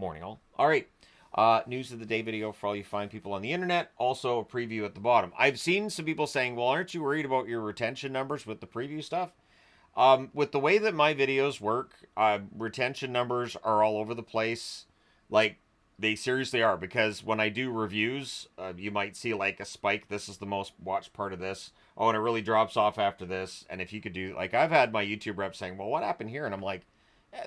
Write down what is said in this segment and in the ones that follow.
Morning, all. All right. News of the day video for all you fine people on the internet. Also, a preview at the bottom. I've seen some people saying, well, aren't you worried about your retention numbers with the preview stuff? With the way that my videos work, retention numbers are all over the place. Like, they seriously are. Because when I do reviews, you might see like a spike. This is the most watched part of this. Oh, and it really drops off after this. And if you could do, like, I've had my YouTube rep saying, well, what happened here? And I'm like,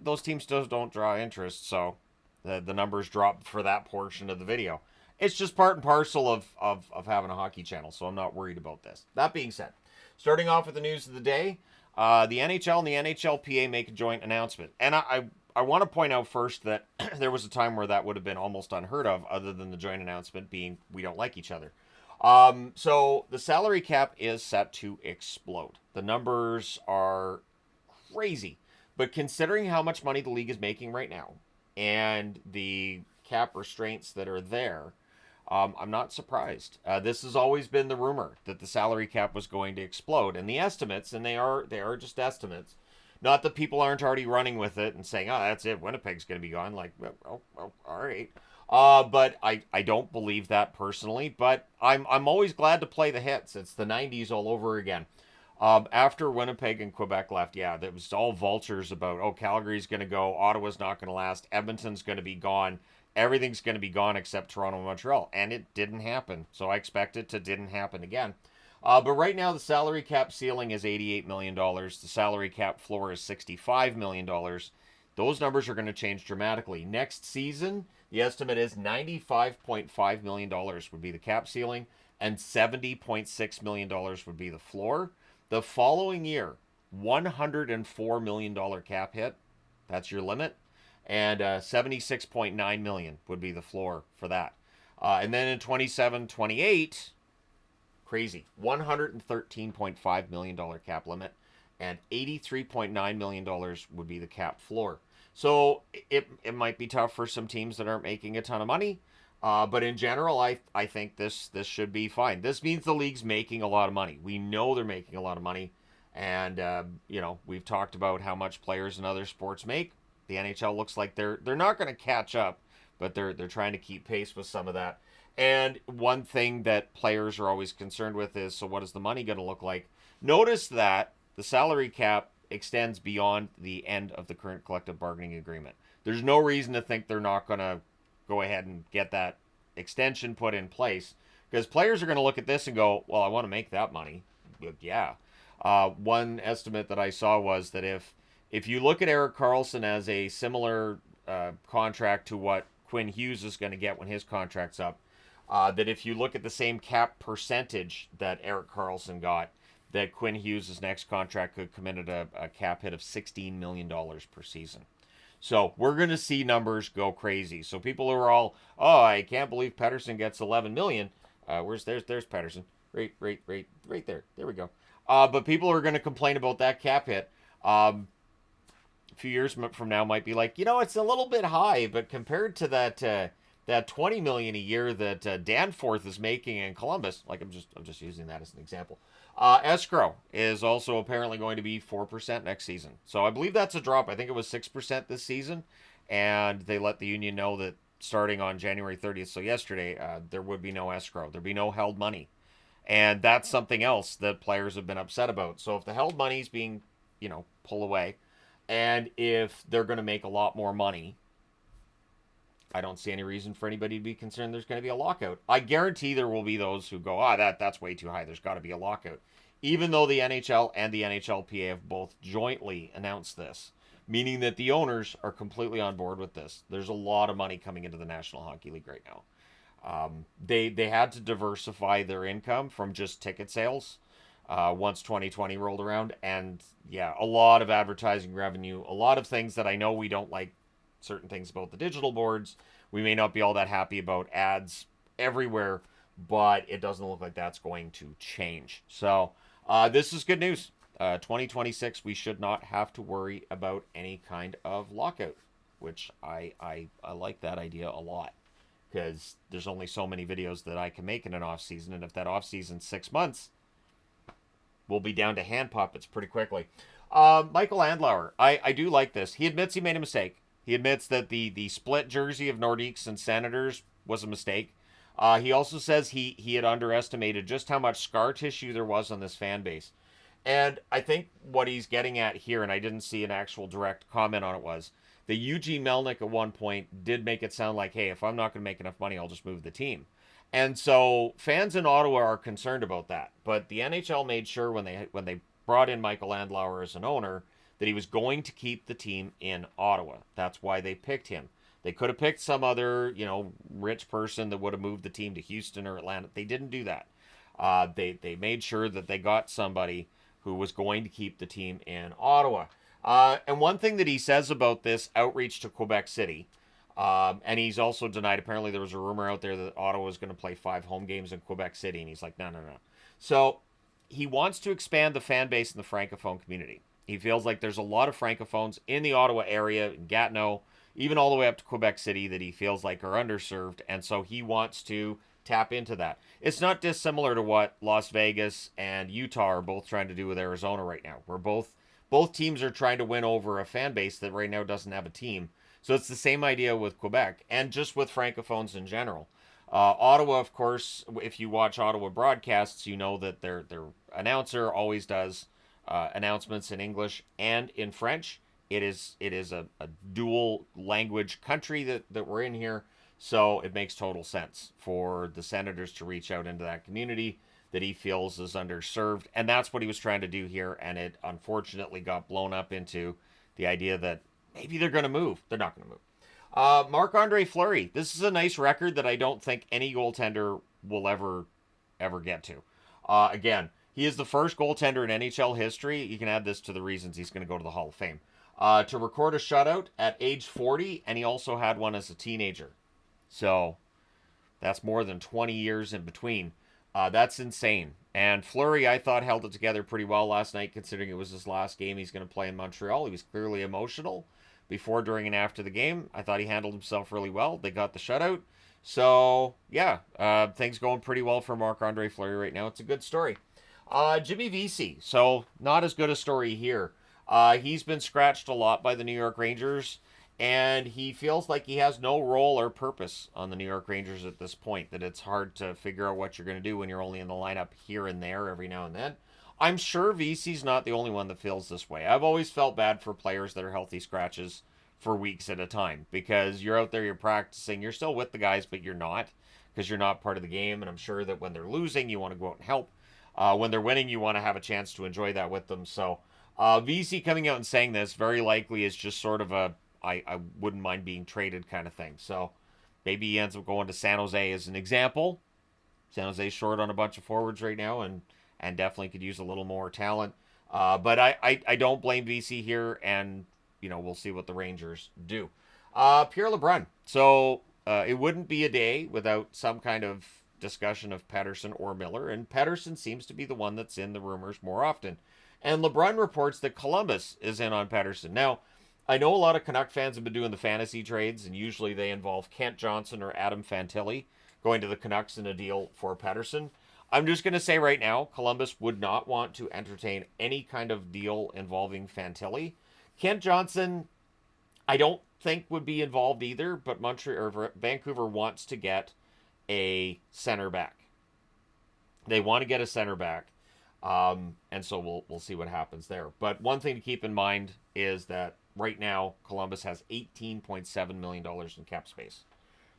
those teams still don't draw interest. So the numbers drop for that portion of the video. It's just part and parcel of having a hockey channel, so I'm not worried about this. That being said, starting off with the news of the day, the NHL and the NHLPA make a joint announcement. And I want to point out first that there was a time where that would have been almost unheard of, other than the joint announcement being we don't like each other. So the salary cap is set to explode. The numbers are crazy. But considering how much money the league is making right now and the cap restraints that are there, I'm not surprised. This has always been the rumor that the salary cap was going to explode, and the estimates, and they are just estimates. Not that people aren't already running with it and saying, "Oh, that's it. Winnipeg's going to be gone." Like, oh, all right. But I don't believe that personally. But I'm always glad to play the hits. It's the '90s all over again. After Winnipeg and Quebec left, yeah, that was all vultures about, oh, Calgary's going to go, Ottawa's not going to last, Edmonton's going to be gone, everything's going to be gone except Toronto and Montreal. And it didn't happen. So I expect it to didn't happen again. But right now, the salary cap ceiling is $88 million. The salary cap floor is $65 million. Those numbers are going to change dramatically. Next season, the estimate is $95.5 million would be the cap ceiling, and $70.6 million would be the floor. The following year, $104 million cap hit. That's your limit. And $76.9 million would be the floor for that. And then in 27-28, crazy, $113.5 million cap limit. And $83.9 million would be the cap floor. So it might be tough for some teams that aren't making a ton of money. But in general, I think this should be fine. This means the league's making a lot of money. We know they're making a lot of money. And, we've talked about how much players in other sports make. The NHL looks like they're not going to catch up, but they're trying to keep pace with some of that. And one thing that players are always concerned with is, so what is the money going to look like? Notice that the salary cap extends beyond the end of the current collective bargaining agreement. There's no reason to think they're not going to go ahead and get that extension put in place, because players are going to look at this and go, well, I want to make that money. Yeah. One estimate that I saw was that if you look at Erik Karlsson as a similar contract to what Quinn Hughes is going to get when his contract's up, that if you look at the same cap percentage that Erik Karlsson got, that Quinn Hughes' next contract could come in at a cap hit of $16 million per season. So we're going to see numbers go crazy. So people are all, oh, I can't believe Pettersson gets $11 million. There's Pettersson. Right there. There we go. But people are going to complain about that cap hit. A few years from now might be like, it's a little bit high, but compared to that $20 million a year that Danforth is making in Columbus, like I'm just using that as an example. Escrow is also apparently going to be 4% next season. So I believe that's a drop. I think it was 6% this season. And they let the union know that starting on January 30th, so yesterday, there would be no escrow. There'd be no held money. And that's something else that players have been upset about. So if the held money is being, pulled away, and if they're going to make a lot more money, I don't see any reason for anybody to be concerned there's going to be a lockout. I guarantee there will be those who go, that's way too high. There's got to be a lockout. Even though the NHL and the NHLPA have both jointly announced this, meaning that the owners are completely on board with this. There's a lot of money coming into the National Hockey League right now. They had to diversify their income from just ticket sales once 2020 rolled around. And yeah, a lot of advertising revenue, a lot of things that I know we don't like certain things about the digital boards. We may not be all that happy about ads everywhere, but it doesn't look like that's going to change. So this is good news. 2026, we should not have to worry about any kind of lockout, which I like that idea a lot, because there's only so many videos that I can make in an off season, and if that off season's 6 months, we'll be down to hand puppets pretty quickly. Michael Andlauer, I do like this. He admits he made a mistake. He admits that the split jersey of Nordiques and Senators was a mistake. He also says he had underestimated just how much scar tissue there was on this fan base. And I think what he's getting at here, and I didn't see an actual direct comment on it, was the Eugene Melnick at one point did make it sound like, hey, if I'm not going to make enough money, I'll just move the team. And so fans in Ottawa are concerned about that. But the NHL made sure when they brought in Michael Andlauer as an owner that he was going to keep the team in Ottawa. That's why they picked him. They could have picked some other, rich person that would have moved the team to Houston or Atlanta. They didn't do that. They made sure that they got somebody who was going to keep the team in Ottawa. And one thing that he says about this outreach to Quebec City, and he's also denied, apparently there was a rumor out there that Ottawa was going to play 5 home games in Quebec City, and he's like, no. So he wants to expand the fan base in the Francophone community. He feels like there's a lot of Francophones in the Ottawa area, in Gatineau, even all the way up to Quebec City, that he feels like are underserved, and so he wants to tap into that. It's not dissimilar to what Las Vegas and Utah are both trying to do with Arizona right now, where both teams are trying to win over a fan base that right now doesn't have a team. So it's the same idea with Quebec and just with Francophones in general. Ottawa, of course, if you watch Ottawa broadcasts, you know that their announcer always does announcements in English and in French. It is a dual language country that we're in here, so it makes total sense for the Senators to reach out into that community that he feels is underserved, and that's what he was trying to do here, and it unfortunately got blown up into the idea that maybe they're going to move. They're not going to move. Marc-Andre Fleury. This is a nice record that I don't think any goaltender will ever get to. Again, he is the first goaltender in NHL history. You can add this to the reasons he's going to go to the Hall of Fame. To record a shutout at age 40, and he also had one as a teenager. So that's more than 20 years in between. That's insane. And Fleury, I thought, held it together pretty well last night, considering it was his last game he's going to play in Montreal. He was clearly emotional before, during, and after the game. I thought he handled himself really well. They got the shutout. So, yeah, things going pretty well for Marc-Andre Fleury right now. It's a good story. Jimmy Vesey. So, not as good a story here. He's been scratched a lot by the New York Rangers, and he feels like he has no role or purpose on the New York Rangers at this point, that it's hard to figure out what you're going to do when you're only in the lineup here and there every now and then. I'm sure Vesey's not the only one that feels this way. I've always felt bad for players that are healthy scratches for weeks at a time, because you're out there, you're practicing, you're still with the guys, but you're not, because you're not part of the game, and I'm sure that when they're losing, you want to go out and help. When they're winning, you want to have a chance to enjoy that with them. So Vesey coming out and saying this very likely is just sort of a I wouldn't mind being traded kind of thing. So maybe he ends up going to San Jose as an example. San Jose's short on a bunch of forwards right now, and definitely could use a little more talent. But I don't blame VC here, and we'll see what the Rangers do. Pierre LeBrun. So it wouldn't be a day without some kind of discussion of Pettersson or Miller, and Pettersson seems to be the one that's in the rumors more often. And LeBrun reports that Columbus is in on Pettersson. Now, I know a lot of Canuck fans have been doing the fantasy trades, and usually they involve Kent Johnson or Adam Fantilli going to the Canucks in a deal for Pettersson. I'm just going to say right now, Columbus would not want to entertain any kind of deal involving Fantilli. Kent Johnson, I don't think would be involved either, but Vancouver wants to get a center back. They want to get a center back. And so we'll see what happens there. But one thing to keep in mind is that right now Columbus has $18.7 million in cap space.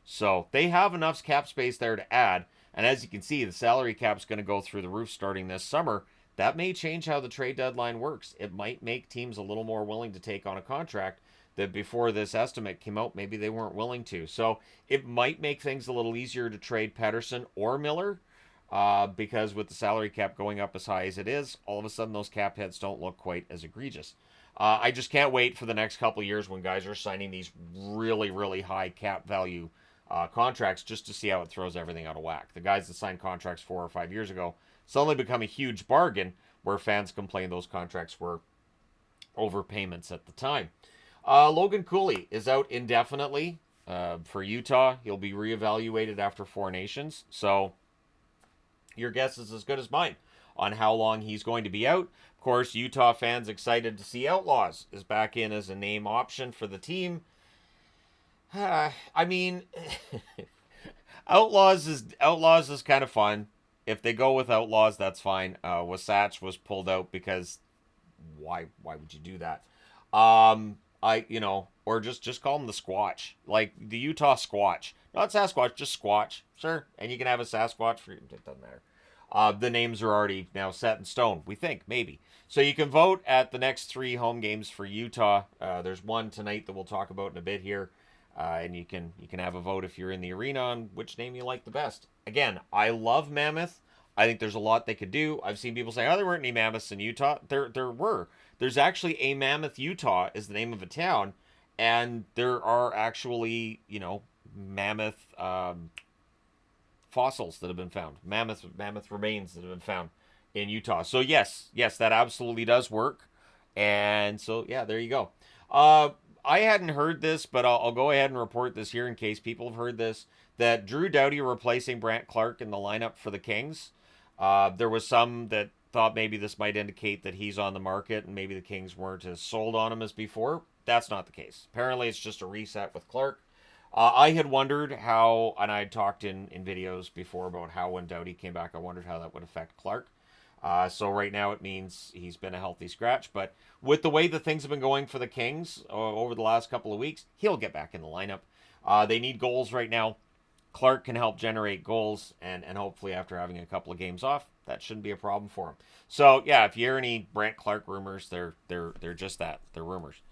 So they have enough cap space there to add. And as you can see, the salary cap is going to go through the roof starting this summer. That may change how the trade deadline works. It might make teams a little more willing to take on a contract that before this estimate came out, maybe they weren't willing to. So it might make things a little easier to trade Pettersson or Miller. Because with the salary cap going up as high as it is, all of a sudden those cap hits don't look quite as egregious. I just can't wait for the next couple of years when guys are signing these really, really high cap value contracts just to see how it throws everything out of whack. The guys that signed contracts 4 or 5 years ago suddenly become a huge bargain, where fans complain those contracts were overpayments at the time. Logan Cooley is out indefinitely for Utah. He'll be reevaluated after 4 Nations. So your guess is as good as mine on how long he's going to be out. Of course, Utah fans excited to see Outlaws is back in as a name option for the team. I mean, Outlaws is kind of fun. If they go with Outlaws, that's fine. Wasatch was pulled out because why would you do that? Or just call them the Squatch, like the Utah Squatch, not Sasquatch, just Squatch, sure. And you can have a Sasquatch for it doesn't matter. The names are already now set in stone. We think maybe. So you can vote at the next 3 home games for Utah. There's one tonight that we'll talk about in a bit here, and you can have a vote if you're in the arena on which name you like the best. Again, I love Mammoth. I think there's a lot they could do. I've seen people say, "Oh, there weren't any mammoths in Utah." There were. There's actually a Mammoth, Utah, is the name of a town, and there are actually mammoth fossils that have been found, mammoth remains that have been found in Utah. So yes, that absolutely does work. And so yeah, there you go. I hadn't heard this, but I'll go ahead and report this here in case people have heard this. That Drew Doughty replacing Brant Clark in the lineup for the Kings. There was some that thought maybe this might indicate that he's on the market and maybe the Kings weren't as sold on him as before. That's not the case. Apparently, it's just a reset with Clark. I had wondered how, and I had talked in videos before about how when Doughty came back, I wondered how that would affect Clark. So right now it means he's been a healthy scratch. But with the way that things have been going for the Kings over the last couple of weeks, he'll get back in the lineup. They need goals right now. Clark can help generate goals, and hopefully after having a couple of games off, that shouldn't be a problem for him. So yeah, if you hear any Brant Clark rumors, they're just that. They're rumors.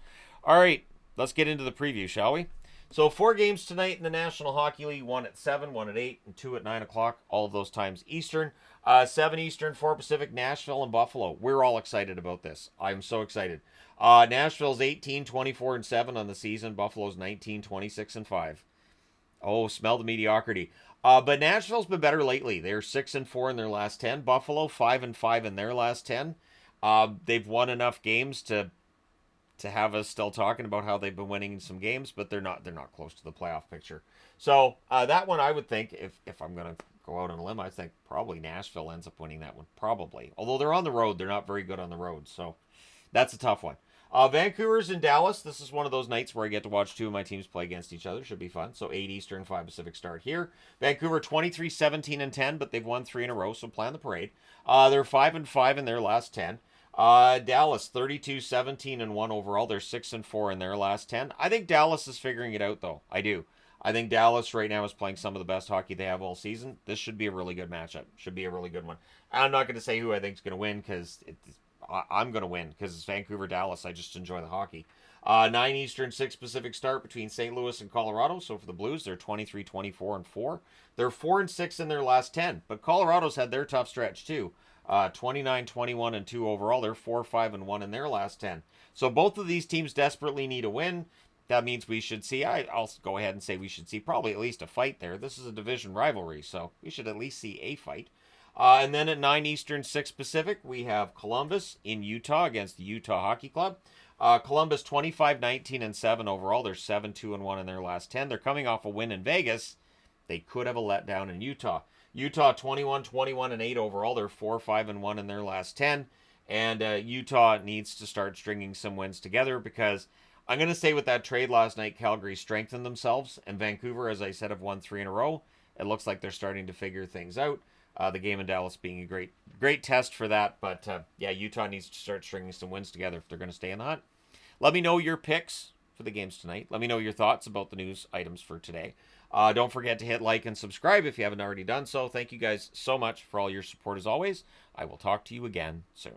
All right, let's get into the preview, shall we? So 4 games tonight in the National Hockey League: 1 at 7, 1 at 8, and 2 at 9 o'clock. All of those times Eastern. 7 Eastern, 4 Pacific. Nashville and Buffalo. We're all excited about this. I'm so excited. Nashville's 18, 24, and 7 on the season. Buffalo's 19, 26, and 5. Oh, smell the mediocrity. But Nashville's been better lately. They're 6 and 4 in their last 10. Buffalo 5 and 5 in their last 10. They've won enough games to have us still talking about how they've been winning some games, but they're not close to the playoff picture. So that one, I would think, if I'm gonna go out on a limb, I think probably Nashville ends up winning that one. Probably, although they're on the road, they're not very good on the road, so that's a tough one. Vancouver's in Dallas. This is one of those nights where I get to watch 2 of my teams play against each other. Should be fun. So 8 Eastern, 5 Pacific start here. Vancouver 23, 17, and 10, but they've won 3 in a row, so plan the parade. They're 5 and 5 in their last 10. Dallas 32, 17, and 1 overall. They're 6 and 4 in their last 10. I think Dallas is figuring it out, though. I do. I think Dallas right now is playing some of the best hockey they have all season. This should be a really good matchup. Should be a really good one. I'm not going to say who I think is going to win because I'm going to win because it's Vancouver, Dallas. I just enjoy the hockey. 9 Eastern, 6 Pacific start between St. Louis and Colorado. So for the Blues, they're 23, 24, and 4. They're 4 and 6 in their last 10. But Colorado's had their tough stretch too. 29, 21, and 2 overall. They're 4, 5, and 1 in their last 10. So both of these teams desperately need a win. That means we should see, I'll go ahead and say we should see probably at least a fight there. This is a division rivalry, so we should at least see a fight. And then at 9 Eastern, 6 Pacific, we have Columbus in Utah against the Utah Hockey Club. Columbus 25, 19, and 7 overall. They're 7, 2, and 1 in their last 10. They're coming off a win in Vegas. They could have a letdown in Utah. Utah 21, 21, and 8 overall. They're 4, 5, and 1 in their last 10. And Utah needs to start stringing some wins together because I'm going to say with that trade last night, Calgary strengthened themselves. And Vancouver, as I said, have won 3 in a row. It looks like they're starting to figure things out. The game in Dallas being a great test for that. But yeah, Utah needs to start stringing some wins together if they're going to stay in the hunt. Let me know your picks for the games tonight. Let me know your thoughts about the news items for today. Don't forget to hit like and subscribe if you haven't already done so. Thank you guys so much for all your support as always. I will talk to you again soon.